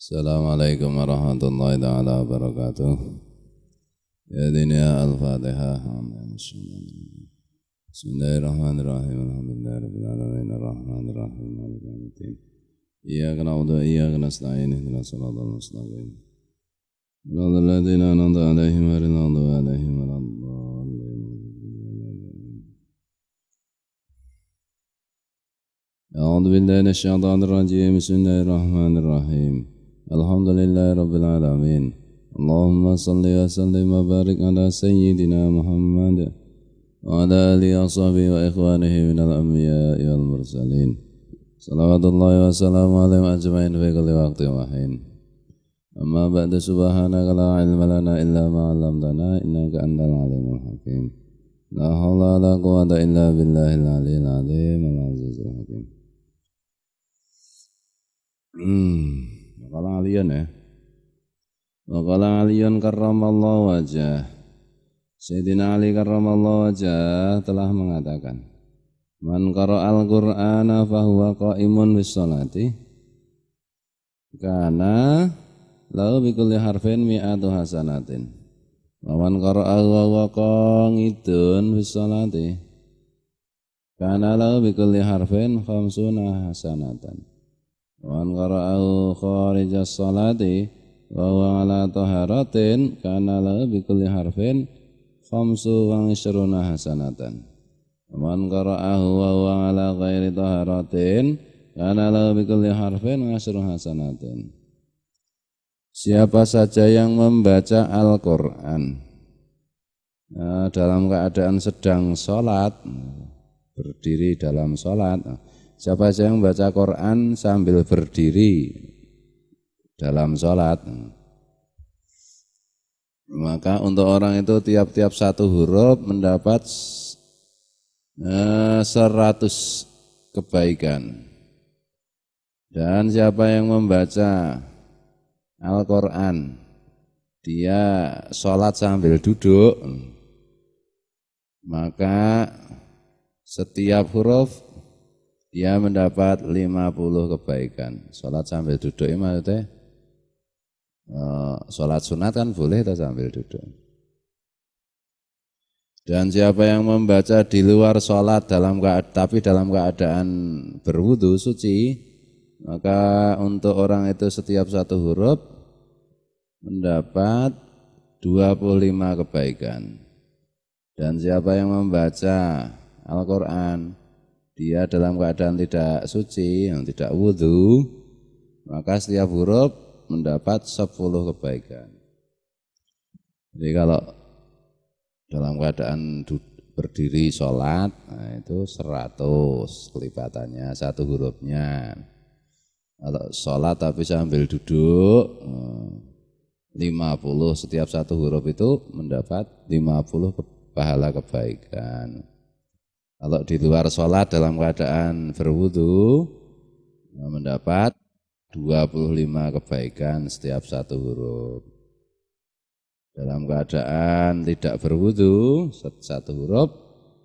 Assalamualaikum warahmatullahi taala wabarakatuh. Ya dunia al-Fatihah. Bismillahirrahmanirrahim. Alhamdulillahirabbil alamin arrahmanir rahim maliki yaumiddin. Iyyaka na'budu wa iyyaka nasta'in ihdinas siratal mustaqim. Shiratal ladzina an'amta 'alaihim ghairil maghdubi 'alaihim waladdallin. A'udzu billahi minasyaitonir rajim. Bismillahirrahmanirrahim. Alhamdulillahi rabbil alamin. Allahumma salli wa sallim wa barik ala sayyidina Muhammad wa ala alihi wa sahbihi wa ikhwanihi minal anbiya'i wal mursalin. Salawatullahi wa salamu alaihim ajma'in fi kulli waqtin wa hin. Amma ba'du, subhanaka la ilma lana illa ma 'allamtana innaka antal alimul hakim. La haula wa la quwwata illa billahil aliyyil azim al-azizul hakim. Makalah aliyun ya. Makalah aliyun karramallahu wajah. Sayyidina Ali karramallahu wajah telah mengatakan, man qara'al Qur'ana fahuwa qa'imun bis sholati kana lahu bi kulli harfin mi'atu hasanatin. Wa man qara'al wa huwa qanidun bis sholati kana lahu bi kulli harfin khamsuna hasanatan. Wa man qara'ahu kharijas sholati wa huwa ala taharatin kana lahu bi kulli harfin khamsu wa ishruna hasanatan. Wa man qara'ahu wa huwa ala ghairi taharatin kana lahu bi kulli harfin ashru hasanatin. Siapa saja yang membaca Al-Qur'an dalam keadaan sedang sholat, berdiri dalam sholat, siapa saja yang membaca Quran sambil berdiri dalam sholat, maka untuk orang itu tiap-tiap satu huruf mendapat 100 kebaikan. Dan siapa yang membaca Al-Quran dia sholat sambil duduk, maka setiap huruf dia mendapat 50 kebaikan. Sholat sambil duduk ini maksudnya sholat sunat kan boleh atau sambil duduk. Dan siapa yang membaca di luar sholat tapi dalam keadaan berwudu suci, maka untuk orang itu setiap satu huruf mendapat 25 kebaikan. Dan siapa yang membaca Al-Quran dia dalam keadaan tidak suci, yang tidak wudu, maka setiap huruf mendapat 10 kebaikan. Jadi kalau dalam keadaan berdiri sholat, nah itu 100 kelipatannya satu hurufnya. Kalau sholat tapi sambil duduk, 50, setiap satu huruf itu mendapat 50 pahala kebaikan. Kalau di luar sholat dalam keadaan berwudu mendapat 25 kebaikan setiap satu huruf. Dalam keadaan tidak berwudu satu huruf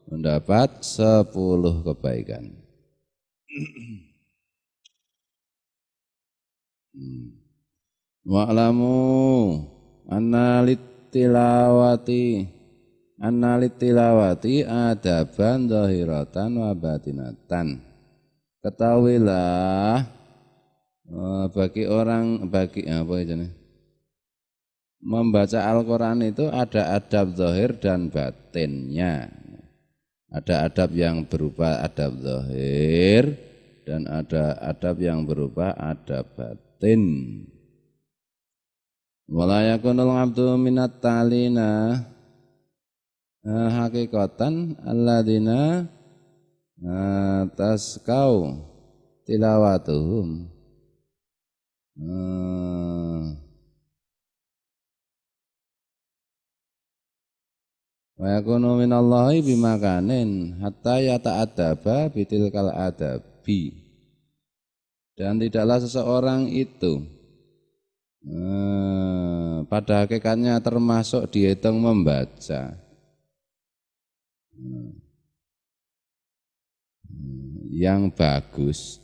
mendapat 10 kebaikan. Wa'lamu anna litilawati adaban zahiratan wa batinatan. Ketahuilah membaca Al-Quran itu ada adab zahir dan batinnya. Ada adab yang berupa adab zahir dan ada adab yang berupa adab batin. Wala yakunul abdu minat talina hakikatan alladzina taskau tilawatuhum wa yakunu minallahi bimakanin hatta yata'addaba bitilkal adabi. Dan tidaklah seseorang itu pada hakikatnya termasuk dihitung membaca yang bagus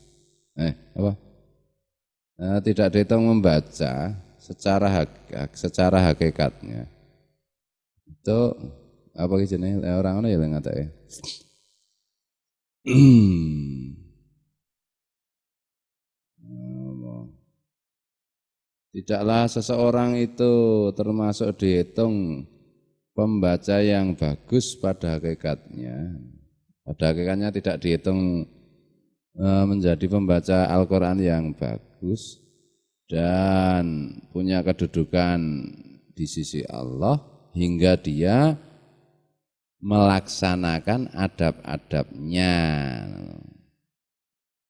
tidak dihitung membaca secara hakikatnya. Itu apa jenenge orang ngono ya ngatake. Tidaklah seseorang itu termasuk dihitung pembaca yang bagus pada hakikatnya. Pada hakikatnya tidak dihitung menjadi pembaca Al-Quran yang bagus dan punya kedudukan di sisi Allah hingga dia melaksanakan adab-adabnya.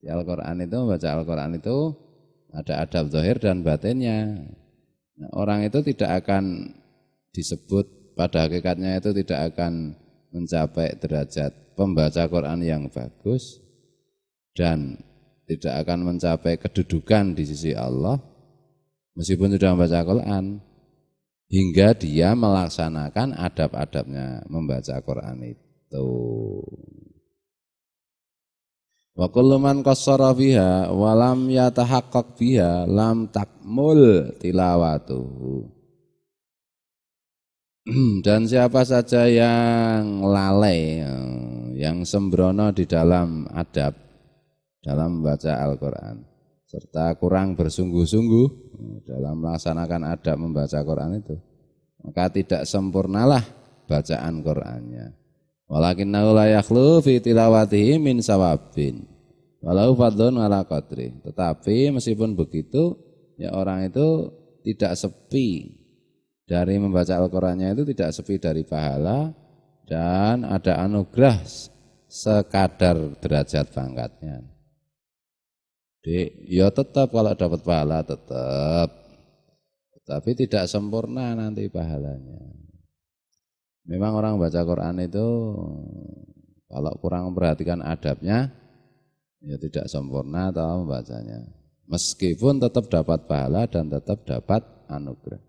Di Al-Quran itu, membaca Al-Quran itu ada adab zahir dan batinnya. Nah, orang itu tidak akan disebut pada hakikatnya itu tidak akan mencapai derajat pembaca Quran yang bagus dan tidak akan mencapai kedudukan di sisi Allah meskipun sudah membaca Quran hingga dia melaksanakan adab-adabnya membaca Quran itu. Wa kullu man qassara biha wa lam yatahaqqaq biha lam takmul tilawatuhu. Dan siapa saja yang lalai, yang sembrono di dalam adab dalam membaca Al-Quran serta kurang bersungguh-sungguh dalam melaksanakan adab membaca Quran itu, maka tidak sempurnalah bacaan Qurannya. Walakinnahu la yakhlu fi tilawatihi min sawabin walau fadlun ala qadri. Tetapi meskipun begitu, ya orang itu tidak sepi dari membaca Al-Qurannya, itu tidak sepi dari pahala dan ada anugerah sekadar derajat pangkatnya. Jadi ya tetap kalau dapat pahala tetap, tapi tidak sempurna nanti pahalanya. Memang orang baca Quran itu kalau kurang memperhatikan adabnya, ya tidak sempurna atau membacanya. Meskipun tetap dapat pahala dan tetap dapat anugerah.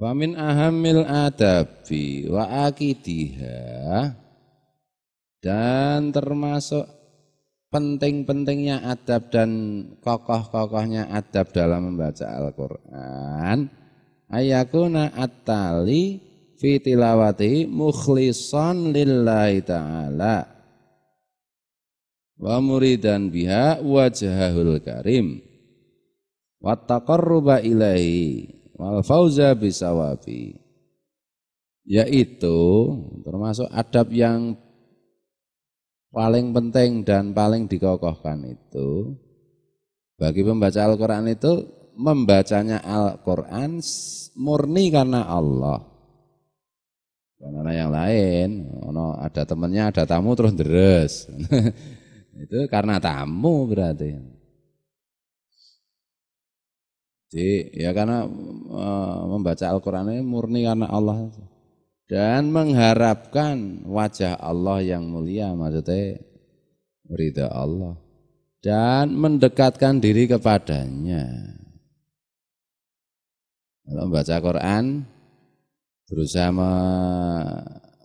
Famin ahamil adabi wa akidiha, dan termasuk penting-pentingnya adab dan kokoh-kokohnya adab dalam membaca Al-Quran, ayakuna at-tali fi tilawati mukhlisan lillahi ta'ala wa muridan biha wajhahul karim wa taqarruba ilaihi wal fauza bisawabi. Yaitu termasuk adab yang paling penting dan paling dikokohkan itu bagi pembaca Al-Quran itu membacanya Al-Quran murni karena Allah. Karena yang lain, ada temannya, ada tamu terus deres. Itu karena tamu berarti. Jadi ya karena membaca Al-Quran ini murni karena Allah dan mengharapkan wajah Allah yang mulia, maksudnya ridha Allah, dan mendekatkan diri kepadanya. Kalau membaca Quran berusaha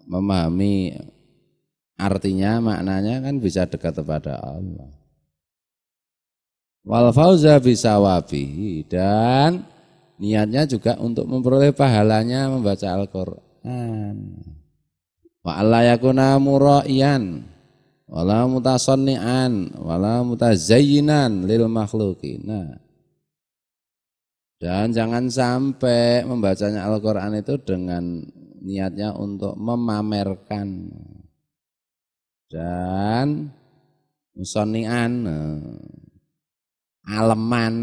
memahami artinya, maknanya kan bisa dekat kepada Allah. Wal fauza bisawabihi, dan niatnya juga untuk memperoleh pahalanya membaca Al-Quran. Wa alla yakuna muraiyan wala mutasannian wala mutazayyinan lil makhluqina. Dan jangan sampai membacanya Al-Quran itu dengan niatnya untuk memamerkan dan musonnian, aleman,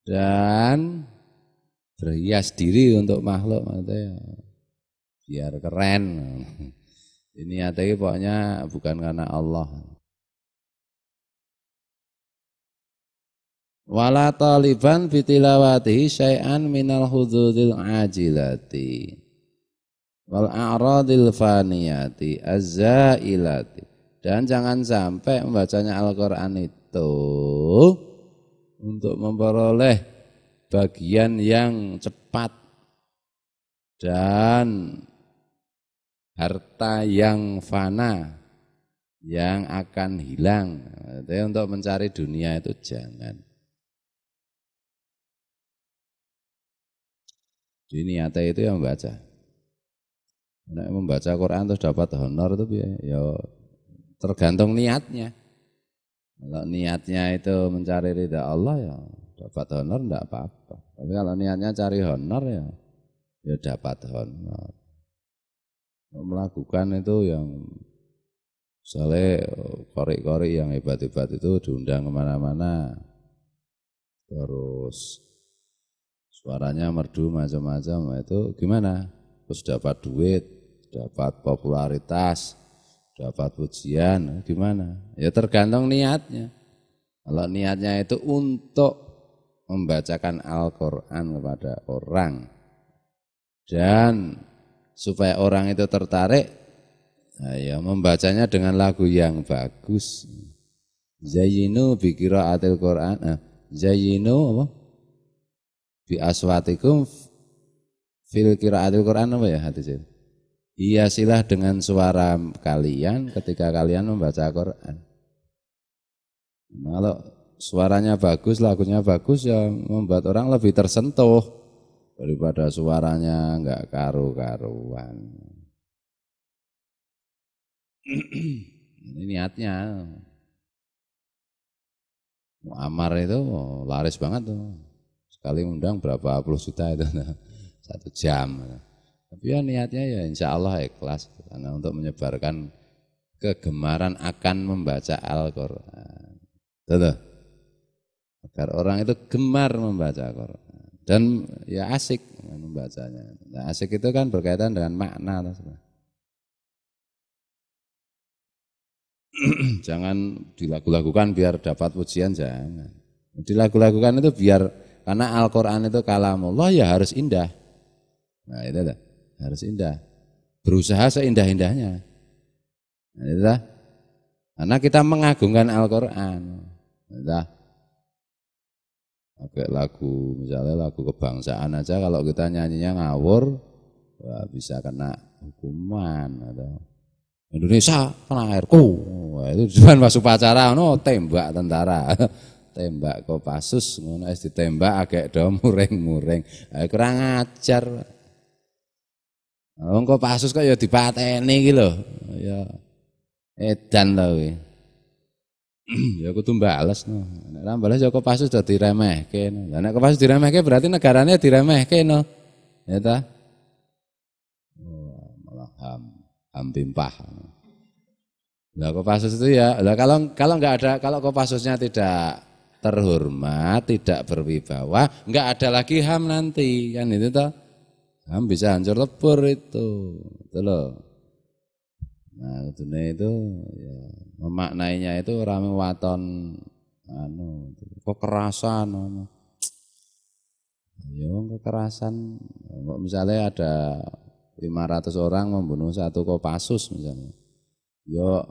dan berhias diri untuk makhluk, maksudnya biar keren. Ini niatnya pokoknya bukan karena Allah. Wala taliban bitilawatihi syai'an minal hududil ajilati wal a'radil faniyati azzailati. Dan jangan sampai membacanya Al-Quran itu untuk memperoleh bagian yang cepat dan harta yang fana, yang akan hilang. Jadi untuk mencari dunia itu jangan. Jadi niatnya itu yang membaca. Nek membaca Quran terus dapat honor itu ya tergantung niatnya. Kalau niatnya itu mencari ridha Allah ya dapat honor enggak apa-apa. Tapi kalau niatnya cari honor ya dapat honor. Melakukan itu yang misalnya korek-korek yang hebat-hebat itu diundang kemana-mana, terus suaranya merdu macam-macam, itu gimana? Terus dapat duit, dapat popularitas, dapat pujian, gimana? Ya tergantung niatnya. Kalau niatnya itu untuk membacakan Al-Quran kepada orang dan supaya orang itu tertarik, ya membacanya dengan lagu yang bagus. Zayyinu bi qiraatil Qur'an. Zayyinu apa? Bi aswatikum fil qiraatil Qur'an apa ya hadisnya? Hiasilah dengan suara kalian ketika kalian membaca Quran. Kalau suaranya bagus, lagunya bagus ya membuat orang lebih tersentuh daripada suaranya enggak karu-karuan. Ini niatnya. Muammar itu laris banget tuh. Sekali undang berapa puluh juta itu 1 jam. Tapi ya niatnya ya insya Allah ikhlas karena untuk menyebarkan kegemaran akan membaca Al-Quran. Betul. Agar orang itu gemar membaca Al-Quran dan ya asik membacanya. Nah, asik itu kan berkaitan dengan makna. Jangan dilagu-lagukan biar dapat pujian, jangan. Dilagu-lagukan itu biar karena Al-Quran itu kalamullah ya harus indah. Nah itu dah, harus indah. Berusaha seindah-indahnya. Nah, itu dah. Karena kita mengagungkan Al-Quran. Nah, pakai lagu misalnya lagu kebangsaan aja kalau kita nyanyinya ngawur, wah bisa kena hukuman atau Indonesia tanah airku. Wah, itu cuma pas upacara tembak tentara. Tembak Kopassus ngono wis ditembak agek do muring-muring. Kurang ajar. Wong Kopassus kok ya dipateni iki lho. Ya edan to kuwi. Ya kudu bales no. Nek ora bales ya Kopassus do diremehke. Lah nek Kopassus diremehke berarti negarane diremehke no. Ya ta? Oh, malah Pimpah. Lah Kopassus itu ya, lah kalau enggak ada, kalau Kopassusnya tidak terhormat, tidak berwibawa, enggak ada lagi HAM nanti, kan itu toh. HAM bisa hancur lebur itu. Betul loh. Nah, itu ya memaknainya itu rame waton kekerasan Ya kekerasan. Misalnya ada 500 orang membunuh satu Kopassus misalnya. Yo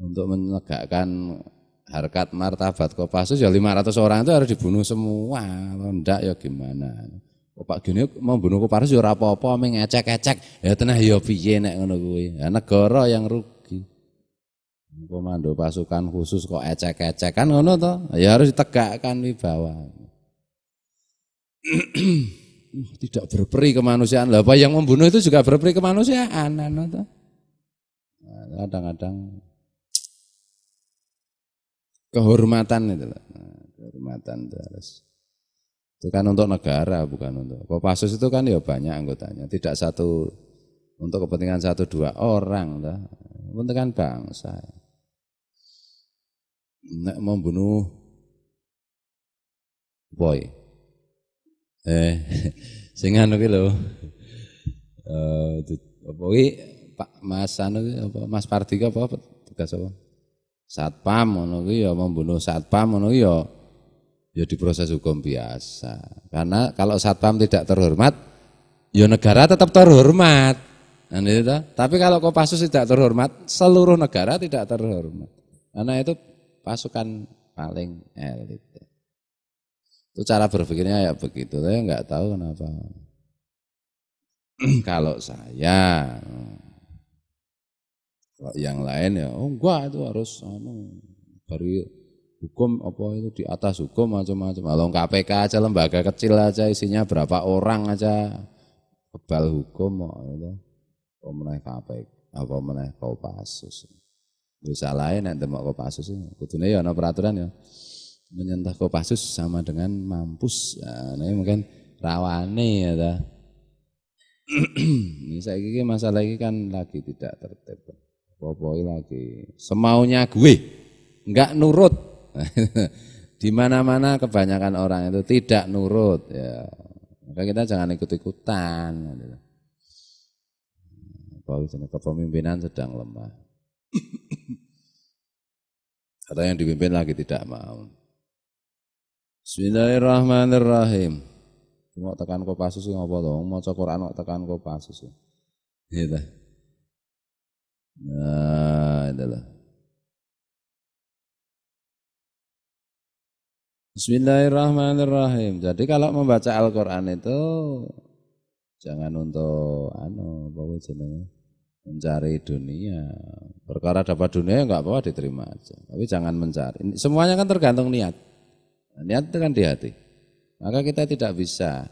untuk menegakkan harkat martabat Kopassus ya 500 orang itu harus dibunuh semua. Kalau enggak ya gimana? Pak gini membunuh Kopassus ya ora apa-apa mengecek-ecek. Ya tenah ya piye nek ngono kuwi. Ya negara yang rugi. Komando pasukan khusus kok ecek-ecek kan ngono to. Ya harus ditegakkan wibawa. Tidak berperi kemanusiaan. Lah apa yang membunuh itu juga berperi kemanusiaan. Kadang-kadang kehormatan itu. Kehormatan itu harus. Itu kan untuk negara bukan untuk. Kopassus itu kan ya banyak anggotanya. Tidak satu untuk kepentingan 1-2 orang. Kepentingan bangsa. Nek membunuh boy. Sing anu ki lho. Apa ki Pak Mas anu apa Mas Pardika apa tugas apa? Satpam ngono ki ya membunuh satpam ngono ki ya diproses hukum biasa. Karena kalau satpam tidak terhormat, ya negara tetap terhormat. Nah, itu, tapi kalau Kopassus tidak terhormat, seluruh negara tidak terhormat. Karena itu pasukan paling elit. Itu cara berpikirnya ya begitu, saya enggak tahu kenapa. Kalau saya Kalau yang lain ya, oh enggak itu harus dari hukum apa itu di atas hukum macam-macam. Kalau KPK aja lembaga kecil aja isinya berapa orang aja kebal hukum kok itu. Apa meneh KPK, apa meneh Kopassus. Bisa lain nek demek Kopassus kudune ya ana peraturan ya. Menyentuh Kopassus sama dengan mampus. Nah, ini mungkin rawane ya ta. Ini saiki masalah ini kan lagi tidak tertib. Pokoknya lagi semaunya gue, enggak nurut. Di mana-mana kebanyakan orang itu tidak nurut ya. Maka kita jangan ikut-ikutan. Bahwa kepemimpinan sedang lemah. Atau yang dipimpin lagi tidak mau. Bismillahirrahmanirrahim. Mau tekan Kopassus ngapa to? Maca Quran kok tekan Kopassus. Gitu. Nah, itulah. Bismillahirrahmanirrahim. Jadi kalau membaca Al-Qur'an itu jangan untuk apa jenenge? Mencari dunia. Perkara dapat dunia enggak apa-apa diterima aja. Tapi jangan mencari. Semuanya kan tergantung niat. Niat itu kan di hati. Maka kita tidak bisa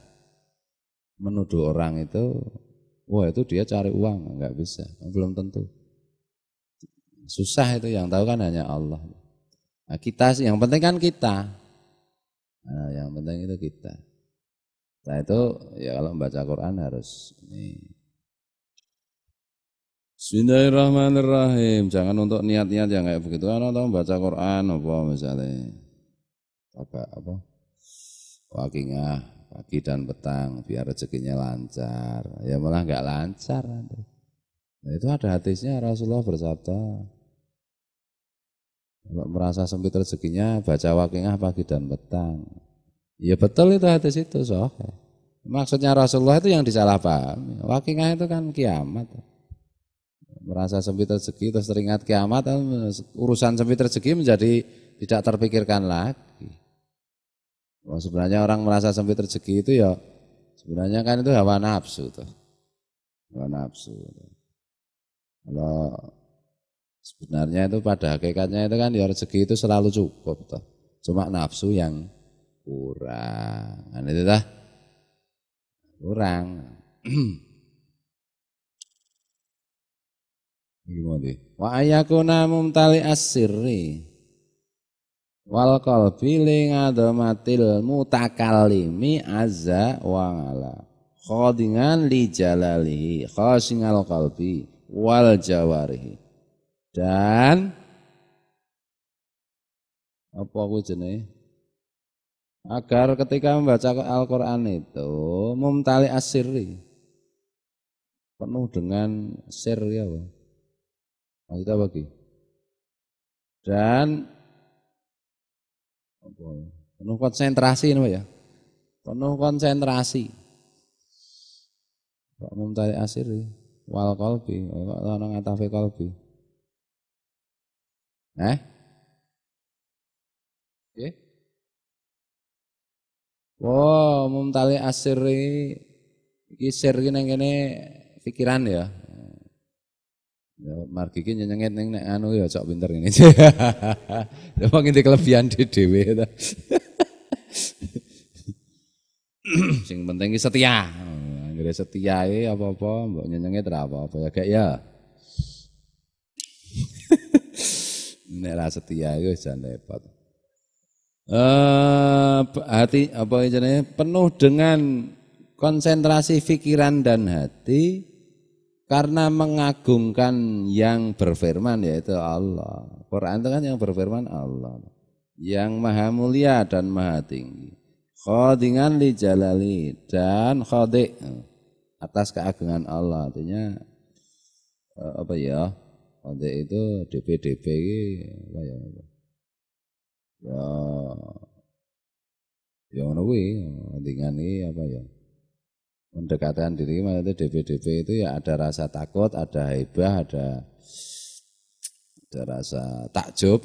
menuduh orang itu, wah itu dia cari uang, enggak bisa, belum tentu. Susah itu, yang tahu kan hanya Allah. Nah, kita sih, yang penting kan kita. Nah, yang penting itu kita. Nah itu ya kalau membaca Quran harus ini. Bismillahirrahmanirrahim. Jangan untuk niat-niat yang kayak begitu. Kan atau membaca Quran apa misalnya apa wakingah pagi dan petang biar rezekinya lancar. Ya malah enggak lancar. Nah, itu ada hadisnya, Rasulullah bersabda, kalau merasa sempit rezekinya baca wakingah pagi dan petang. Ya betul itu hadis itu sahih. Maksudnya Rasulullah itu yang disalahpahami. Wakingah itu kan kiamat. Merasa sempit rezeki terus teringat kiamat, urusan sempit rezeki menjadi tidak terpikirkan lagi. Wah, sebenarnya orang merasa sempit rezeki itu ya sebenarnya kan itu hawa nafsu tuh. Hawa nafsu. Kalau sebenarnya itu pada hakikatnya itu kan ya rezeki itu selalu cukup tuh. Cuma nafsu yang kurang. Kan itu dah. Kurang. Gimana? Wa ayakuna mumtali as-sirri wal qalbi li ngadamatil mutakallimi azza wa ala khadingan li jalalihi khasingal qalbi wal jawarihi. Dan apa kuwi jenenge? Agar ketika membaca Al-Qur'an itu mumtali as-sirri, penuh dengan sir ya, Pak. Maksudnya bagi. Dan penuh konsentrasi ini ya. Penuh konsentrasi. Kok mumtali asiri wal qalbi, kok ana ngatafe qalbi. Nggih. Wow, mumtali asiri iki sir iki nang kene pikiran ya. Ya margi iki nyenyenget ning nek anu ya cok pinter ngene. Lha wong iki kelebihan dhewe ta. Sing penting iki setia. Anggere setia iki apa-apa mbok nyenyenget ra apa-apa ya gak ya. Nek ra setia iku jan repot. Hati apa jenenge penuh dengan konsentrasi pikiran dan hati karena mengagungkan yang berfirman yaitu Allah. Quran itu kan yang berfirman Allah, yang maha mulia dan maha tinggi. Khadingan li jalali, dan khadi atas keagungan Allah. Artinya apa ya? Khadi itu DP apa ya? Ya ngono kuwi, khadingan iki apa ya? Mendekatkan diri maksudnya DP itu ya ada rasa takut, ada haibah, ada rasa takjub,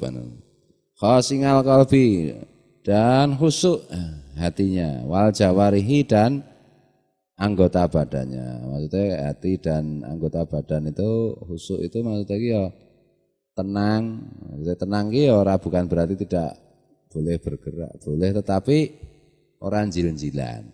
khasingal qalbi, dan khusyuk hatinya, wal jawarihi, dan anggota badannya. Maksudnya hati dan anggota badan itu khusyuk itu maksudnya ya tenang. Maksudnya tenang ki ora bukan berarti tidak boleh bergerak, boleh tetapi orang jil-jilan.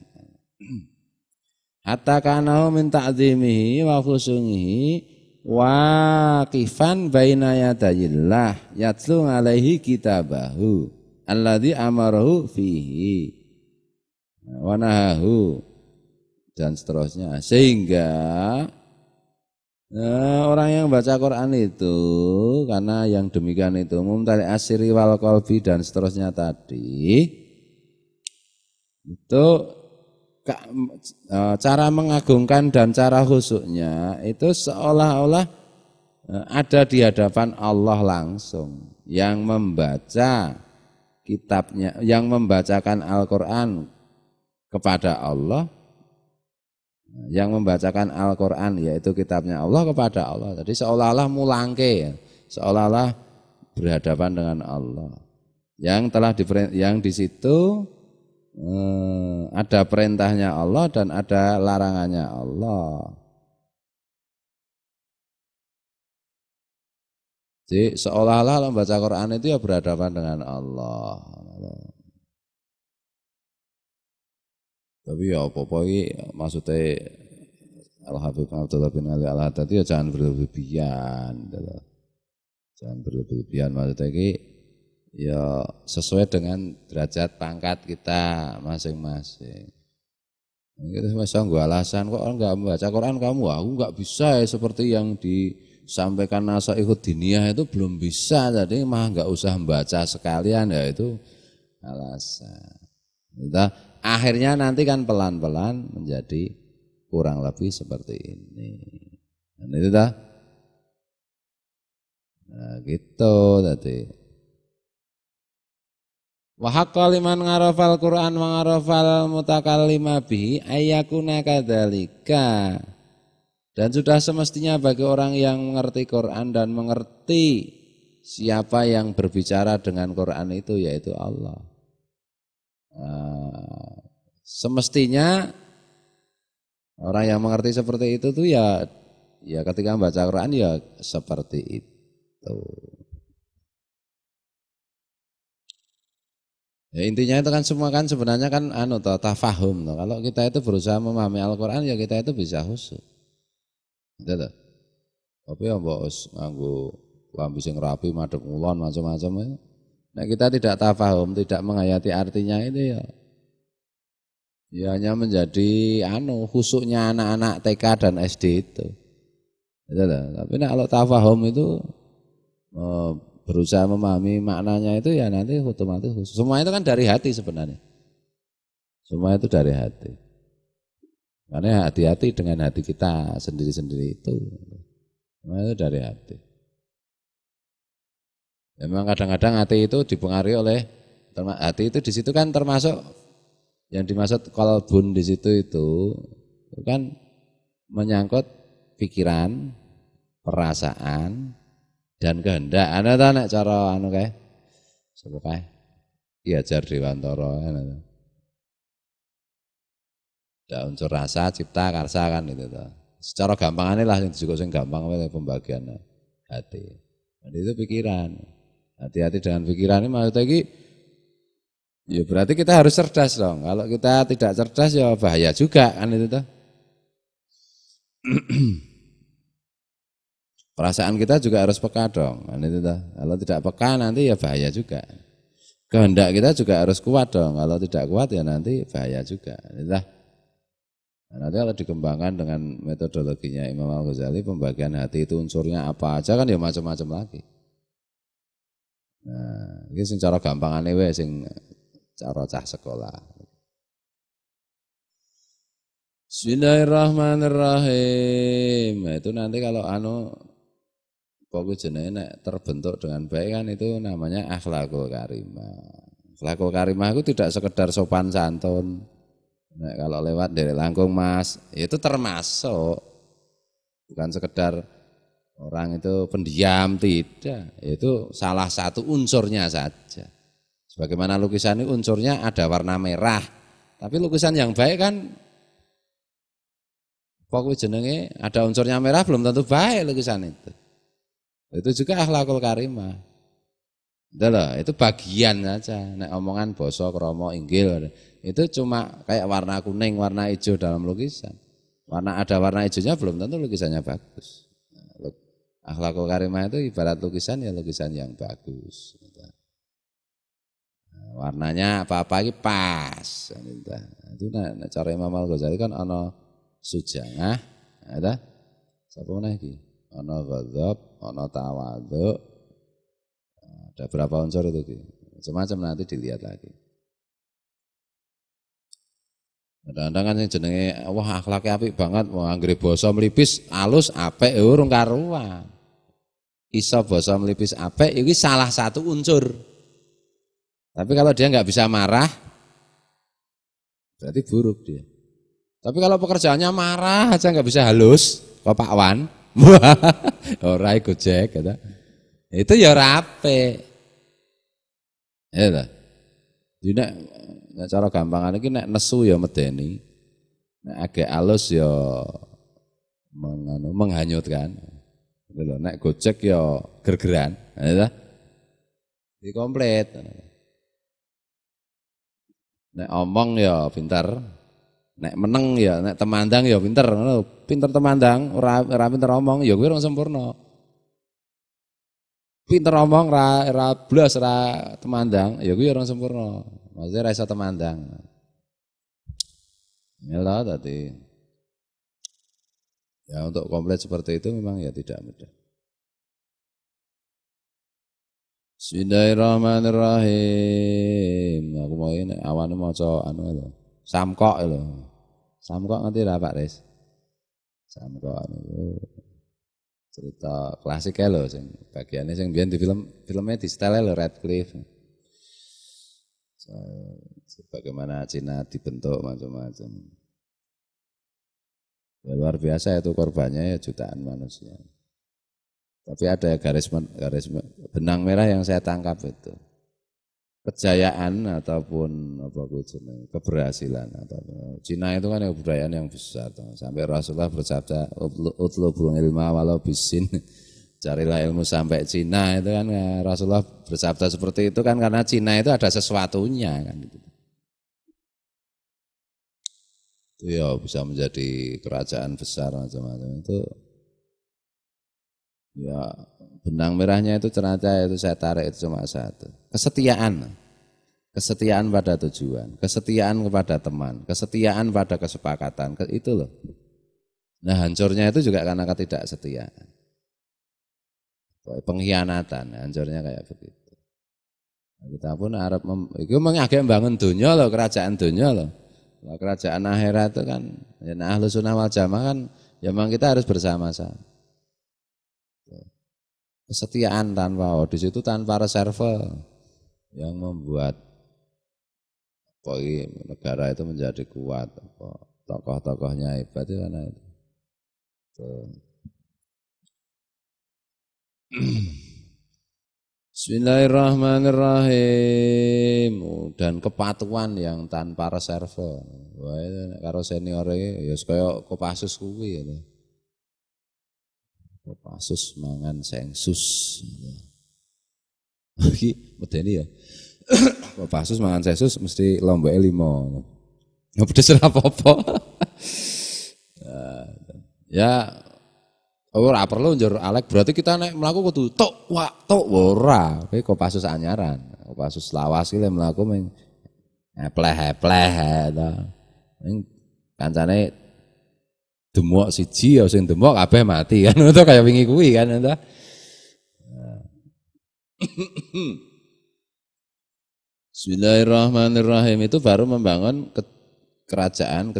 Hatta kanahu min ta'zimihi wa khusyuhi waqifan baina yadayillah yatlu alaihi kitabahu alladzi amarahu fihi wa nahahu dan seterusnya, sehingga orang yang baca Quran itu karena yang demikian itu mumtali asyri wal qalbi dan seterusnya tadi itu cara mengagungkan dan cara khusyuknya itu seolah-olah ada di hadapan Allah langsung yang membaca kitabnya, yang membacakan Al-Quran kepada Allah, yang membacakan Al-Quran yaitu kitabnya Allah kepada Allah. Jadi seolah-olah mulangke, seolah-olah berhadapan dengan Allah. Yang di situ ada perintahnya Allah dan ada larangannya Allah. Jadi seolah-olah membaca Quran itu ya berhadapan dengan Allah. Tapi ya apa-apa ini maksudnya Al-Habib Abdullah bin Ali Al-Haddad ya jangan berlebihan. Jangan berlebihan maksudnya ini ya sesuai dengan derajat pangkat kita masing-masing. Kita masih nggak alasan kok enggak membaca Quran kamu, aku enggak bisa ya seperti yang disampaikan Nasaihud Diniyah itu belum bisa, jadi mah enggak usah membaca sekalian, ya itu alasan. Kita akhirnya nanti kan pelan-pelan menjadi kurang lebih seperti ini. Dan itu dah. Nah gitu tadi. Wa haqqa liman ngarafal Qur'an wa ngarafal mutakallima bihi ayyakuna kadzalika. Dan sudah semestinya bagi orang yang mengerti Quran dan mengerti siapa yang berbicara dengan Quran itu yaitu Allah. Semestinya orang yang mengerti seperti itu tuh ya ketika membaca Quran ya seperti itu. Ya, intinya itu kan semua kan sebenarnya kan tafahum. Kalau kita itu berusaha memahami Al-Quran ya kita itu bisa khusyuk. Gitu. Tapi ya mbok nganggo lambi sing rapi madhep ngulon macam-macam. Nah kita tidak tafahum, tidak menghayati artinya itu ya hanya menjadi khusyuknya anak-anak TK dan SD itu. Gitu. Tapi kalau tafahum itu berusaha memahami maknanya itu ya nanti otomatis khusus. Semua itu kan dari hati sebenarnya. Semua itu dari hati. Karena hati-hati dengan hati kita sendiri-sendiri itu. Semua itu dari hati. Memang kadang-kadang hati itu dipengaruhi oleh hati itu di situ kan termasuk yang dimaksud qalbun di situ itu kan menyangkut pikiran, perasaan dan kehendak. Ana ta nek cara kae. Sapa kae? Ki Hajar Dewantara ana. Ada unsur rasa, cipta, karsa kan itu ta. Secara gampangane lah sing disebut sing gampang pembagian hati. Jadi itu pikiran. Hati-hati dengan pikiran ini maksudnya iki ya berarti kita harus cerdas dong. Kalau kita tidak cerdas ya bahaya juga kan itu ta. Perasaan kita juga harus peka dong. Kan itu ta. Kalau tidak peka nanti ya bahaya juga. Kehendak kita juga harus kuat dong. Kalau tidak kuat ya nanti bahaya juga. Itu ta. Nanti kalau dikembangkan dengan metodologinya Imam Al-Ghazali, pembagian hati itu unsurnya apa aja kan ya macam-macam lagi. Nah, ini sing cara gampangane wae sing cara cah sekolah. Bismillahirrahmanirrahim. Nah, itu nanti kalau pokoknya jenenge nek terbentuk dengan baik kan itu namanya akhlakul karimah. Akhlakul karimah itu tidak sekedar sopan santun. Nek kalau lewat dari langkung Mas, itu termasuk bukan sekedar orang itu pendiam, tidak. Itu salah satu unsurnya saja. Sebagaimana lukisan ini unsurnya ada warna merah. Tapi lukisan yang baik kan kuwi jenenge ada unsurnya merah belum tentu baik lukisan itu. Itu juga akhlakul karimah. Itu bagian saja. Nek omongan basa krama inggil itu cuma kayak warna kuning, warna hijau dalam lukisan. Ada warna hijaunya belum tentu lukisannya bagus. Akhlakul karimah itu ibarat lukisan ya lukisan yang bagus. Warnanya apa-apa ini pas. Itu cara Imam Al-Ghazali kan ana sujangah, ada sapa meneh iki? Ana ghadab, ana tawadhu. Ada berapa unsur itu iki? Macam-macam nanti dilihat lagi. Kadang-kadang kan yang jenenge wah akhlaknya apik banget, mau anggere basa mlipis alus apik urung karuan. Iso basa mlipis apik iki salah satu unsur. Tapi kalau dia nggak bisa marah, berarti buruk dia. Tapi kalau pekerjaannya marah aja nggak bisa halus, kok Pak Wan, ora Gojek, gitu. Itu ya rapi. Ya lah. Jadi nek cara gampangan iki nek nesu ya medeni, nek agak halus ya menghanyutkan. Gitu loh. Nek Gojek ya gergeran, ya. Di komplit. Nek omong ya pinter, nek meneng ya, nek temandang ya pinter, pinter temandang, ora pinter omong, ya kuwi ora sempurna. Pinter omong ora blas ora temandang, ya kuwi ora sempurna. Maksudnya ora iso temandang. Ya lah tadi. Ya untuk komplit seperti itu memang ya tidak mudah. Bismillahirrahmanirrahim. Aku mau ini awane maca anu lho. Samkok lho. Samkok ngerti ra Pak Ris? Samkok anu cerita klasik lho sing bagiane sing biyen di filmnya di style lho Radcliffe. Bagaimana Cina dibentuk macam-macam. Ya, luar biasa itu korbannya ya jutaan manusia. Tapi ada garis benang merah yang saya tangkap itu. Kejayaan ataupun keberhasilan atau Cina itu kan kebudayaan yang besar. Sampai Rasulullah bersabda utlubul ilma walau bisin. Carilah ilmu sampai Cina itu kan Rasulullah bersabda seperti itu kan karena Cina itu ada sesuatunya kan gitu. Itu ya bisa menjadi kerajaan besar macam-macam itu. Ya benang merahnya itu ternyata itu saya tarik itu cuma satu. Kesetiaan pada tujuan, kesetiaan kepada teman, kesetiaan pada kesepakatan, itu loh. Nah hancurnya itu juga karena ketidaksetiaan. Pengkhianatan, hancurnya kayak begitu. Nah, kita pun harap itu mengagem bangun dunia loh, kerajaan dunia loh. Nah, kerajaan akhirat itu kan, ya Ahlus Sunnah wal Jamaah kan, ya memang kita harus bersama-sama. Kesetiaan tanpa di situ tanpa reserve yang membuat negara itu menjadi kuat, tokoh-tokohnya hebat itu karena itu. Bismillahirrahmanirrahim. Dan kepatuhan yang tanpa reserve. Wah, karo senior iki ya kaya Kopassus kuwi ya. Kopassus mangan sensus. Iki medeni ya. Kopassus mangan sensus mesti lomboke 5. Ya pedes ora apa-apa. Ya ora perlu njur Alek berarti kita nek mlaku kudu tok ora. Kowe Kopassus anyaran. Kopassus lawas ki lek mlaku ming epleh-epleh ta. Ning kancane demok siji ya sing demok kabeh mati kan itu kayak wingi kuwi kan ta. Bismillahirrahmanirrahim itu baru membangun kerajaan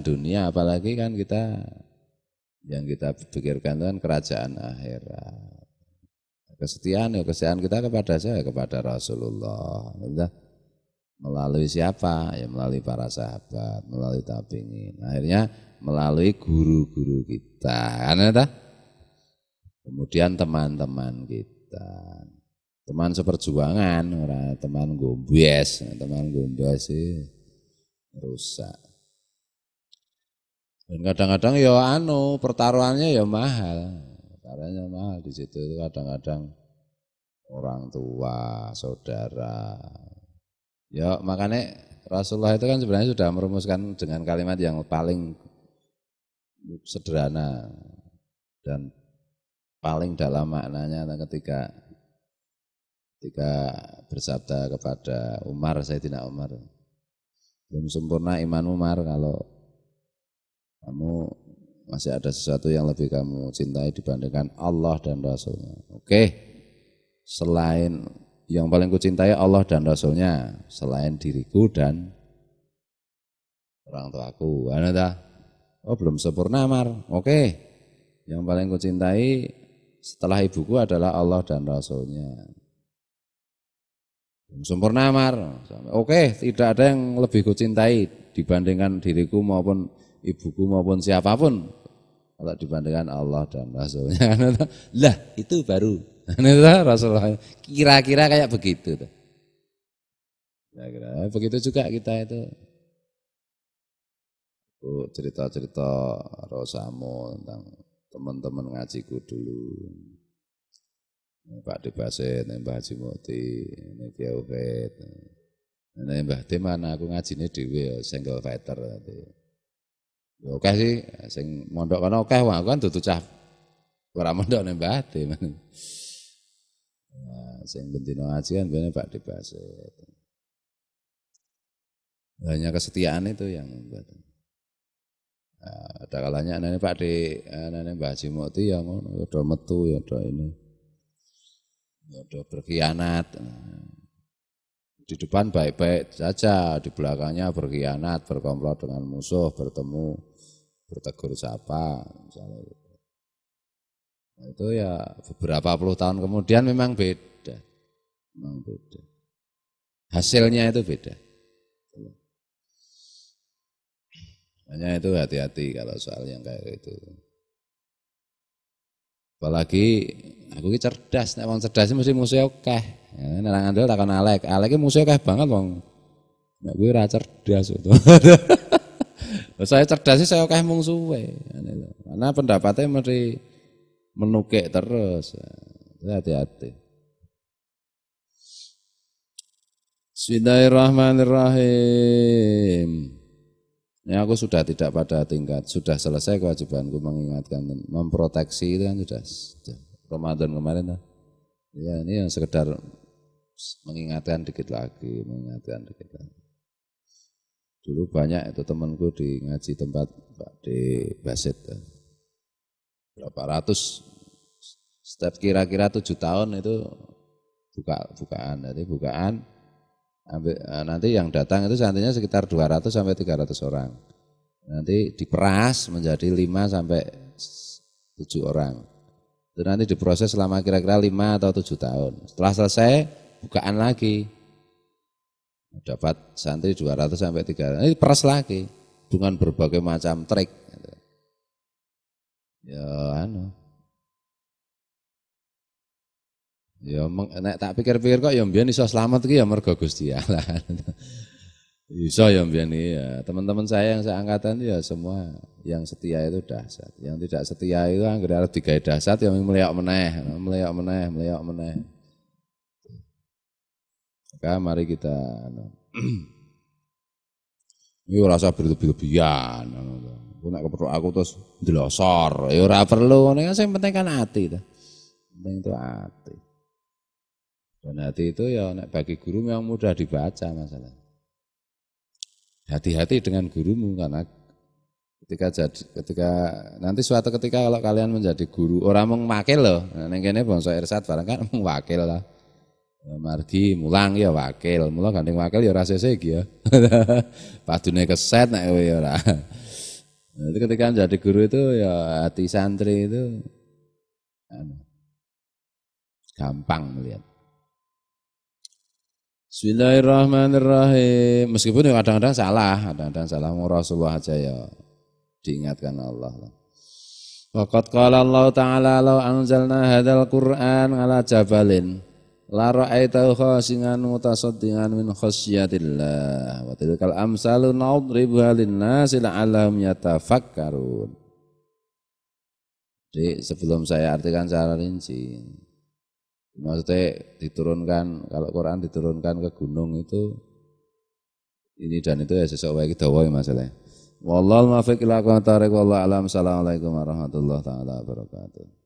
dunia apalagi kan kita yang kita pikirkan kan kerajaan akhirat. Kesetiaan kita kepada saya kepada Rasulullah. Melalui siapa? Ya melalui para sahabat, melalui tabi'in. Akhirnya melalui guru-guru kita. Kan kemudian teman-teman kita. Teman seperjuangan, ora teman gombes sih rusak. Dan kadang-kadang ya pertaruhannya ya mahal. Pertaruhannya mahal di situ kadang-kadang orang tua, saudara. Ya makanya Rasulullah itu kan sebenarnya sudah merumuskan dengan kalimat yang paling sederhana dan paling dalam maknanya ketika bersabda kepada Umar, Sayyidina Umar, belum sempurna iman Umar kalau kamu masih ada sesuatu yang lebih kamu cintai dibandingkan Allah dan Rasulnya. Oke, selain yang paling kucintai Allah dan Rasulnya, selain diriku dan orang tuaku. Oh belum sempurna Umar. Oke, yang paling kucintai setelah ibuku adalah Allah dan Rasulnya. Belum sempurna Umar. Oke, tidak ada yang lebih kucintai dibandingkan diriku maupun ibuku maupun siapapun kalau dibandingkan Allah dan Rasulnya. Lah itu baru Rasulullah kira-kira kayak begitu. Kira-kira begitu juga kita itu. Cerita-cerita Rosamu tentang teman-teman ngajiku dulu. Pak Debasit, Mbah Haji Mukti, Kiai Ufid. Mbah Tim mana aku ngajine dhewe single fighter. Ya oke sih, sing mondok kono oke wong aku kan dudu cah ora mondok ning Mbah Tim. Nah, sing bendina ngaji kan biasanya Pak Debasit. Hanya kesetiaan itu yang ada kalanya anaknya Pak De, anaknya Mbah Haji Mukti yang udah metu ya udah ini. Ya udah berkhianat. Di depan baik-baik saja, di belakangnya berkhianat, berkomplot dengan musuh, bertemu, bertegur sapa, misalnya gitu. Nah, itu ya beberapa puluh tahun kemudian memang beda. Memang beda. Hasilnya itu beda. Hanya itu hati-hati kalau soal yang kayak itu. Apalagi aku ini cerdas, nek wong cerdas mesti musuhe akeh. Ya, nek ngandel takon Alek, Alek iki musuhe akeh banget wong. Nek kuwi ora cerdas itu. Saya cerdas sih saya akeh mungsuhe. Karena pendapatnya mesti menukik terus. Hati-hati. Bismillahirrahmanirrahim. Ya aku sudah tidak pada tingkat, sudah selesai kewajibanku mengingatkan, memproteksi itu kan sudah Ramadan kemarin lah. Ya ini yang sekedar mengingatkan dikit lagi. Dulu banyak itu temanku di ngaji tempat Pak De Basit. Berapa ratus, setiap kira-kira 7 tahun itu bukaan. Jadi bukaan. Nanti yang datang itu santrinya sekitar 200 sampai 300 orang. Nanti diperas menjadi 5 sampai 7 orang. Itu nanti diproses selama kira-kira 5 atau 7 tahun. Setelah selesai, bukaan lagi. Dapat santri 200 sampai 300. Ini peras lagi dengan berbagai macam trik. Ya nek tak pikir-pikir kok ya mbiyen iso slamet iki ya mergo Gusti Allah. Iso ya mbiyen ya. Teman-teman saya yang seangkatan ya semua yang setia itu dahsyat. Yang tidak setia itu anggere arep digawe dahsyat ya mleyok meneh. Maka mari kita yo rasa berlebihan. Nek kepethuk aku terus ndelosor, ya ora perlu. Nek sing penting kan ati to. Penting itu ati. Dan hati itu ya bagi guru memang mudah dibaca masalah. Hati-hati dengan gurumu karena ketika nanti suatu ketika kalau kalian menjadi guru orang mengwakil loh. Neng kene bangsa Irsad barang kan mengwakil lah. Margi mulang ya wakil, mulang gandeng wakil ya ora sesek ya. Padune keset nek kowe ya ora. Nanti ketika menjadi guru itu ya hati santri itu gampang melihat. Bismillahirrahmanirrahim. Meskipun kadang-kadang salah Rasulullah aja ya diingatkan Allah. Waqad qala Allah Ta'ala law anzalna hadzal Qur'an ala jabalin la ra'aitahu khasingan mutasaddian min khasyatillah wa tilkal amsalu nadribuha lin-nasi la'allahum yatafakkarun. Jadi sebelum saya artikan secara rinci, maksudnya diturunkan, kalau Quran diturunkan ke gunung itu ini dan itu ya sesuai kita dawa masalahnya. Wallahu muwaffiq ila aqwamit thoriq wallahu alam. Assalamualaikum warahmatullahi taala wabarakatuh.